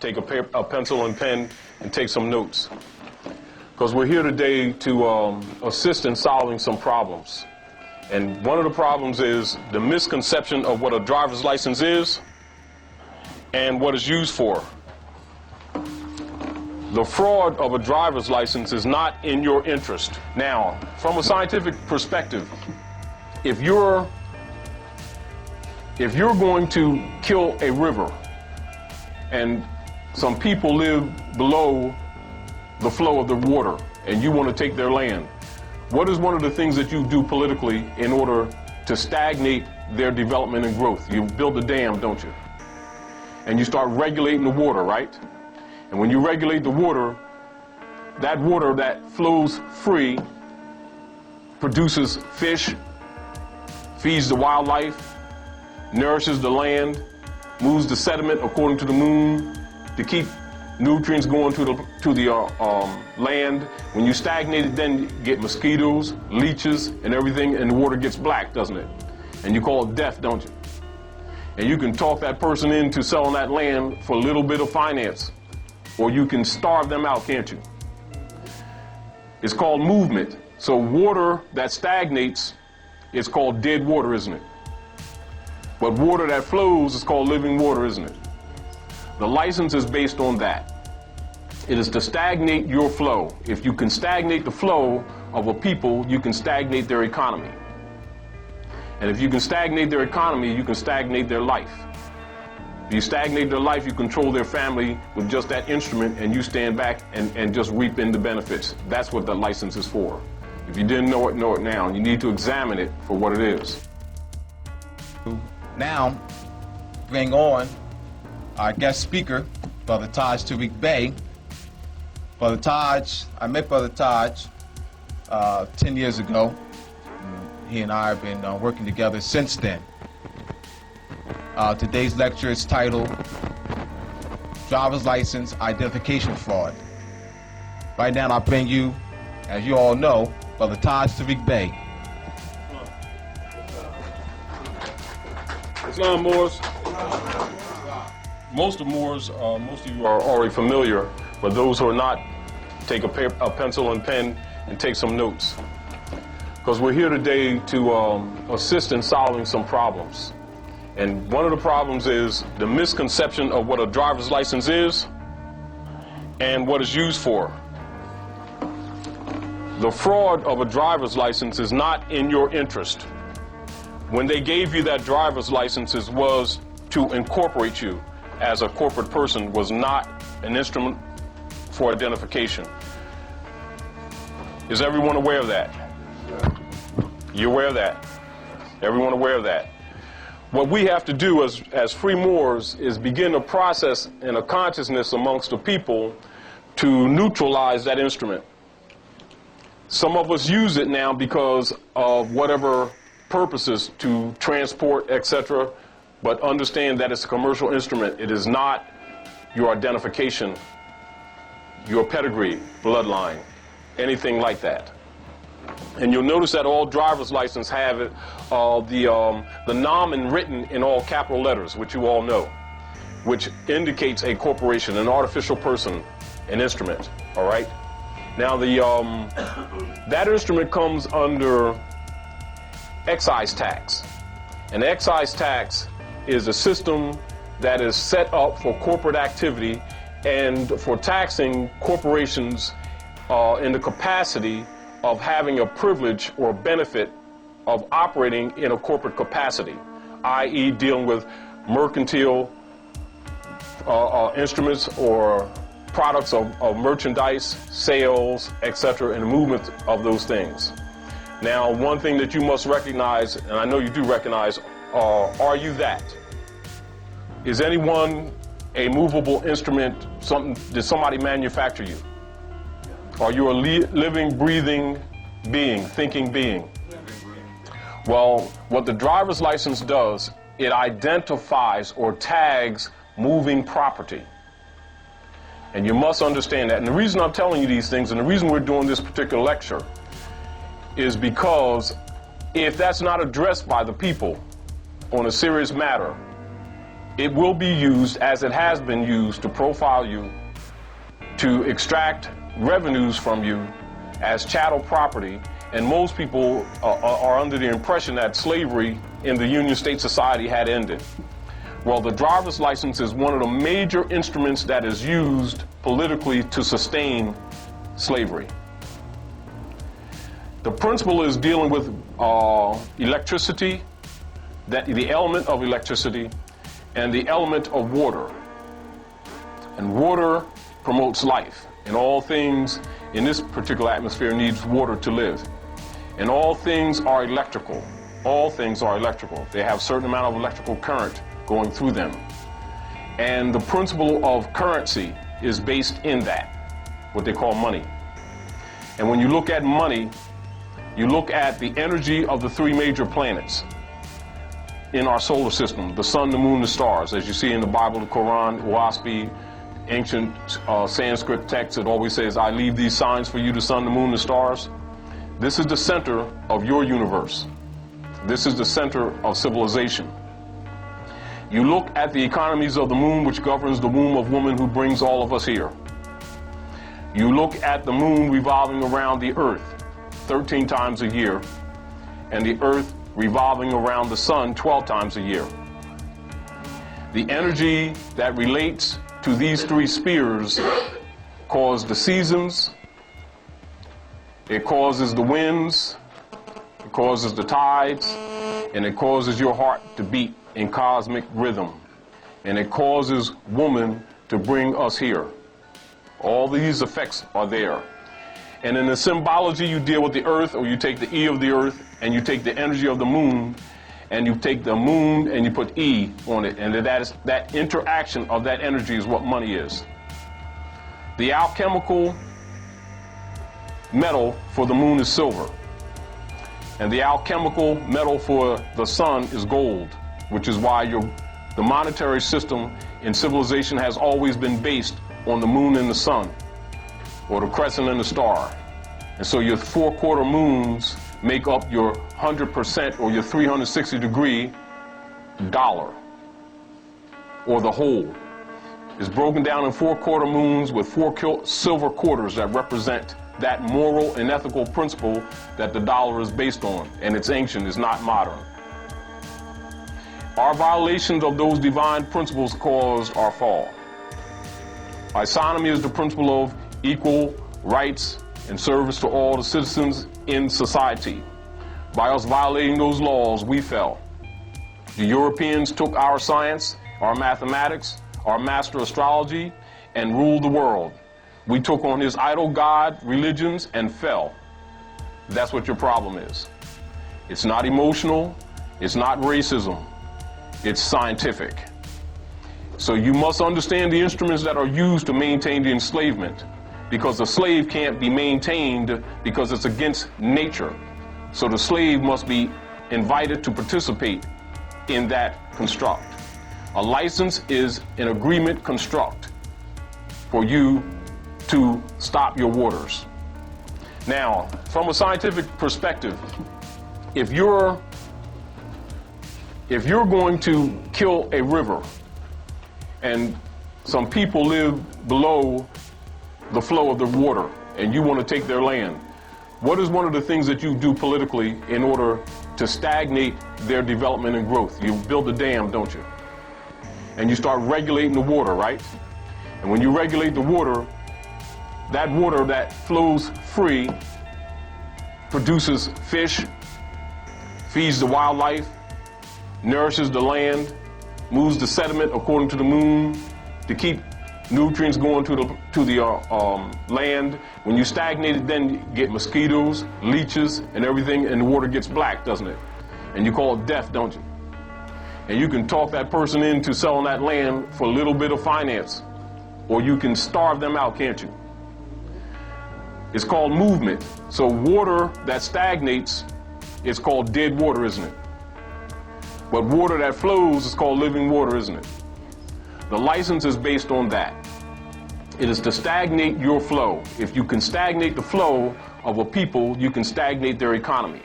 Take a pencil and pen and take some notes, because we're here today to assist in solving some problems. And one of the problems is the misconception of what a driver's license is and what it's used for. The fraud of a driver's license is not in your interest. Now, from a scientific perspective, if you're going to kill a river and some people live below the flow of the water and you want to take their land, what is one of the things that you do politically in order to stagnate their development and growth? You build a dam, don't you? And you start regulating the water, right? And when you regulate the water that flows free produces fish, feeds the wildlife, nourishes the land, moves the sediment according to the moon to keep nutrients going to the land. When you stagnate it, then you get mosquitoes, leeches, and everything, and the water gets black, doesn't it? And you call it death, don't you? And you can talk that person into selling that land for a little bit of finance, or you can starve them out, can't you? It's called movement. So water that stagnates is called dead water, isn't it? But water that flows is called living water, isn't it? The license is based on that. It is to stagnate your flow. If you can stagnate the flow of a people, you can stagnate their economy. And if you can stagnate their economy, you can stagnate their life. If you stagnate their life, you control their family with just that instrument, and you stand back and just reap in the benefits. That's what the license is for. If you didn't know it now. You need to examine it for what it is. Now, bring on our guest speaker, Brother Taj Tariq Bey. Brother Taj, I met Brother Taj 10 years ago. He and I have been working together since then. Today's lecture is titled Driver's License Identification Fraud. Right now, I bring you, as you all know, Brother Taj Tariq Bey. Islam Moors. Most of you are already familiar, but those who are not, take a pencil and pen and take some notes. Because we're here today to assist in solving some problems. And one of the problems is the misconception of what a driver's license is and what it's used for. The fraud of a driver's license is not in your interest. When they gave you that driver's license, it was to incorporate you as a corporate person, was not an instrument for identification. Is everyone aware of that? You're aware of that? Everyone aware of that? What we have to do as free Moors is begin a process and a consciousness amongst the people to neutralize that instrument. Some of us use it now because of whatever purposes, to transport, etc., but understand that it's a commercial instrument. It is not your identification, your pedigree, bloodline, anything like that. And you'll notice that all driver's license have it, the nomen written in all capital letters, which you all know, which indicates a corporation, an artificial person, an instrument, all right? Now, that instrument comes under excise tax. An excise tax is a system that is set up for corporate activity and for taxing corporations in the capacity of having a privilege or benefit of operating in a corporate capacity, i.e. dealing with mercantile instruments or products of merchandise, sales, etc., and the movement of those things. Now, one thing that you must recognize, and I know you do recognize, are you that? Is anyone a movable instrument? Did somebody manufacture you? Are you a living, breathing being, thinking being? Well, what the driver's license does, it identifies or tags moving property. And you must understand that. And the reason I'm telling you these things, and the reason we're doing this particular lecture, is because if that's not addressed by the people on a serious matter, it will be used, as it has been used, to profile you, to extract revenues from you as chattel property. And most people are under the impression that slavery in the Union State Society had ended. Well, the driver's license is one of the major instruments that is used politically to sustain slavery. The principle is dealing with electricity, the element of electricity, and the element of water. And water promotes life. And all things in this particular atmosphere needs water to live. And all things are electrical. All things are electrical. They have a certain amount of electrical current going through them. And the principle of currency is based in that, what they call money. And when you look at money, you look at the energy of the three major planets in our solar system, the sun, the moon, the stars. As you see in the Bible, the Quran, WASPI, ancient Sanskrit text, it always says, I leave these signs for you, the sun, the moon, the stars. This is the center of your universe. This is the center of civilization. You look at the economies of the moon, which governs the womb of woman who brings all of us here. You look at the moon revolving around the earth 13 times a year, and the earth revolving around the sun 12 times a year. The energy that relates to these three spheres cause the seasons, it causes the winds, it causes the tides, and it causes your heart to beat in cosmic rhythm. And it causes woman to bring us here. All these effects are there. And in the symbology, you deal with the earth, or you take the E of the earth, and you take the energy of the moon, and you take the moon and you put E on it. And that interaction of that energy is what money is. The alchemical metal for the moon is silver. And the alchemical metal for the sun is gold, which is why the monetary system in civilization has always been based on the moon and the sun, or the crescent and the star. And so your 4/4 moons make up your 100% or your 360-degree dollar, or the whole. It's broken down in 4/4 moons with 4 silver quarters that represent that moral and ethical principle that the dollar is based on, and it's ancient, it's not modern. Our violations of those divine principles caused our fall. Isonomy is the principle of equal rights and service to all the citizens in society. By us violating those laws, we fell. The Europeans took our science, our mathematics, our master astrology, and ruled the world. We took on his idol god religions and fell. That's what your problem is. It's not emotional, it's not racism, it's scientific. So you must understand the instruments that are used to maintain the enslavement, because the slave can't be maintained because it's against nature. So the slave must be invited to participate in that construct. A license is an agreement construct for you to stop your waters. Now, from a scientific perspective, if you're going to kill a river and some people live below the flow of the water and you want to take their land, what is one of the things that you do politically in order to stagnate their development and growth? You build a dam, don't you? And you start regulating the water, right? And when you regulate the water that flows free produces fish, feeds the wildlife, nourishes the land, moves the sediment according to the moon to keep nutrients going to the land. When you stagnate it, then you get mosquitoes, leeches, and everything, and the water gets black, doesn't it? And you call it death, don't you? And you can talk that person into selling that land for a little bit of finance, or you can starve them out, can't you? It's called movement. So water that stagnates is called dead water, isn't it? But water that flows is called living water, isn't it? The license is based on that. It is to stagnate your flow. If you can stagnate the flow of a people, you can stagnate their economy.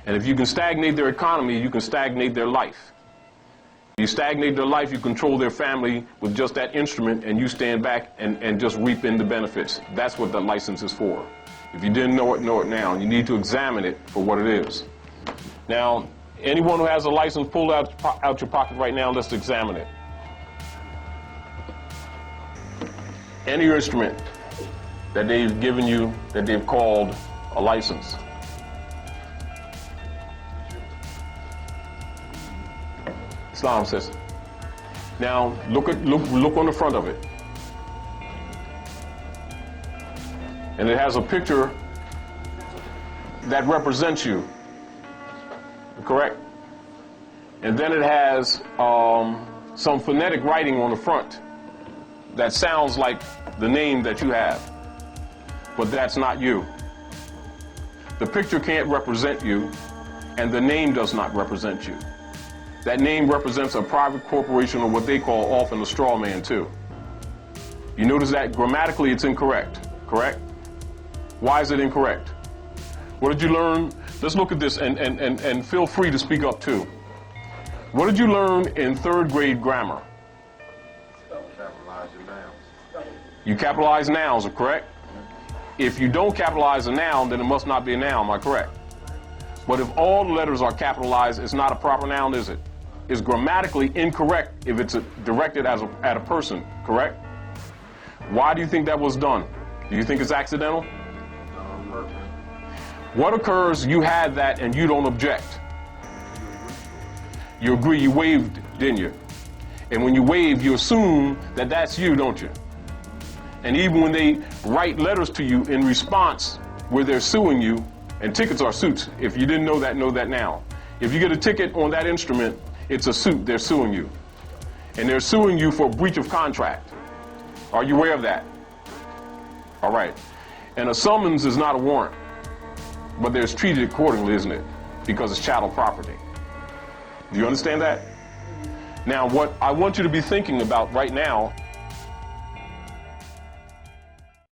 And if you can stagnate their economy, you can stagnate their life. You stagnate their life, you control their family with just that instrument, and you stand back and just reap in the benefits. That's what the license is for. If you didn't know it now. You need to examine it for what it is. Now, anyone who has a license, pull out your pocket right now. Let's examine it. Any instrument that they've given you that they've called a license. Islam says. Now look on the front of it, and it has a picture that represents you. Correct? And then it has some phonetic writing on the front that sounds like the name that you have, but that's not you. The picture can't represent you, and the name does not represent you. That name represents a private corporation, or what they call often a straw man too. You notice that grammatically it's incorrect, correct? Why is it incorrect? What did you learn? Let's look at this and feel free to speak up too. What did you learn in 3rd grade grammar? Capitalize your nouns. You capitalize nouns, correct? If you don't capitalize a noun, then it must not be a noun, am I correct? But if all the letters are capitalized, it's not a proper noun, is it? It's grammatically incorrect if it's directed at a person, correct? Why do you think that was done? Do you think it's accidental? What occurs, you had that and you don't object. You agree, you waived, didn't you? And when you waive, you assume that that's you, don't you? And even when they write letters to you in response where they're suing you, and tickets are suits. If you didn't know that now. If you get a ticket on that instrument, it's a suit, they're suing you. And they're suing you for breach of contract. Are you aware of that? All right. And a summons is not a warrant, but there's treated accordingly, isn't it? Because it's chattel property. Do you understand that? Now, what I want you to be thinking about right now